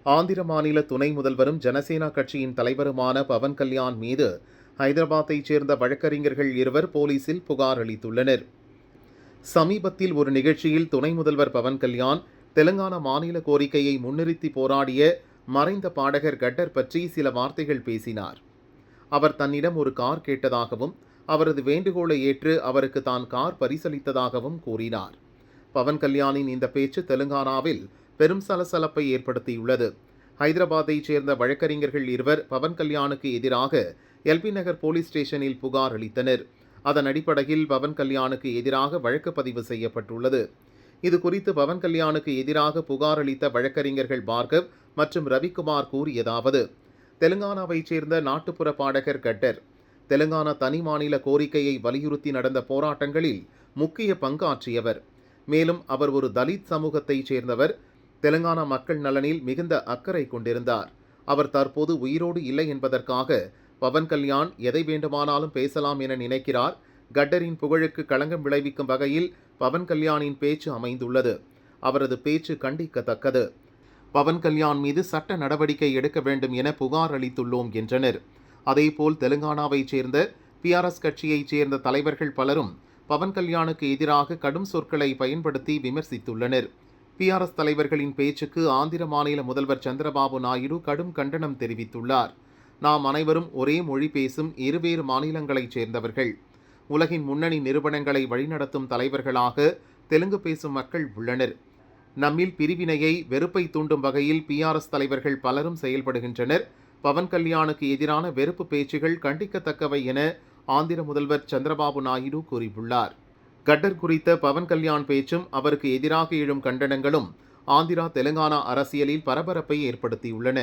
ஆந்திர மாநில துணை முதல்வரும் ஜனசேனா கட்சியின் தலைவருமான பவன் கல்யாண் மீது ஹைதராபாத்தைச் சேர்ந்த வழக்கறிஞர்கள் இருவர் போலீசில் புகார் அளித்துள்ளனர். சமீபத்தில் ஒரு நிகழ்ச்சியில் துணை முதல்வர் பவன் கல்யாண் தெலுங்கானா மாநில கோரிக்கையை முன்னிறுத்தி போராடிய மறைந்த பாடகர் கட்டர் பற்றி சில வார்த்தைகள் பேசினார். அவர் தன்னிடம் ஒரு கார் கேட்டதாகவும் அவரது வேண்டுகோளை ஏற்று அவருக்கு தான் கார் பரிசளித்ததாகவும் கூறினார். பவன் கல்யாணின் இந்த பேச்சு தெலுங்கானாவில் பெரும் சலசலப்பை ஏற்படுத்தியுள்ளது. ஹைதராபாத்தைச் சேர்ந்த வழக்கறிஞர்கள் இருவர் பவன் கல்யாணுக்கு எதிராக எல்பி நகர் போலீஸ் ஸ்டேஷனில் புகார் அளித்தனர். அதன் அடிப்படையில் பவன் கல்யாணுக்கு எதிராக வழக்கு பதிவு செய்யப்பட்டுள்ளது. இதுகுறித்து பவன் கல்யாணுக்கு எதிராக புகார் அளித்த வழக்கறிஞர்கள் பார்கவ் மற்றும் ரவிக்குமார் கூறியதாவது: தெலுங்கானாவைச் சேர்ந்த நாட்டுப்புற பாடகர் கட்டர் தெலுங்கானா தனி மாநில கோரிக்கையை வலியுறுத்தி நடந்த போராட்டங்களில் முக்கிய பங்காற்றியவர். மேலும் அவர் ஒரு தலித் சமூகத்தைச் சேர்ந்தவர். தெலுங்கானா மக்கள் நலனில் மிகுந்த அக்கறை கொண்டிருந்தார். அவர் தற்போது உயிரோடு இல்லை என்பதற்காக பவன் கல்யாண் எதை வேண்டுமானாலும் பேசலாம் என நினைக்கிறார். கட்டரின் புகழுக்கு களங்கம் விளைவிக்கும் வகையில் பவன் கல்யாணின் பேச்சு அமைந்துள்ளது. அவரது பேச்சு கண்டிக்கத்தக்கது. பவன் கல்யாண் மீது சட்ட நடவடிக்கை எடுக்க வேண்டும் என புகார் அளித்துள்ளோம் என்றனர். அதேபோல் தெலுங்கானாவைச் சேர்ந்த பிஆர்எஸ் கட்சியைச் சேர்ந்த தலைவர்கள் பலரும் பவன் கல்யாணுக்கு எதிராக கடும் சொற்களை பயன்படுத்தி விமர்சித்துள்ளனர். பிஆர்எஸ் தலைவர்களின் பேச்சுக்கு ஆந்திர மாநில முதல்வர் சந்திரபாபு நாயுடு கடும் கண்டனம் தெரிவித்துள்ளார். நாம் அனைவரும் ஒரே மொழி பேசும் இருவேறு மாநிலங்களைச் சேர்ந்தவர்கள். உலகின் முன்னணி நிறுவனங்களை வழிநடத்தும் தலைவர்களாக தெலுங்கு பேசும் மக்கள் உள்ளனர். நம்மில் பிரிவினையை, வெறுப்பை தூண்டும் வகையில் பிஆர்எஸ் தலைவர்கள் பலரும் செயல்படுகின்றனர். பவன் கல்யாணுக்கு எதிரான வெறுப்பு பேச்சுகள் கண்டிக்கத்தக்கவை என ஆந்திர முதல்வர் சந்திரபாபு நாயுடு கூறியுள்ளார். கட்டர் குறித்த பவன் கல்யாண் பேச்சும் அவருக்கு எதிராக எழும் கண்டனங்களும் ஆந்திரா தெலுங்கானா அரசியலில் பரபரப்பை ஏற்படுத்தியுள்ளன.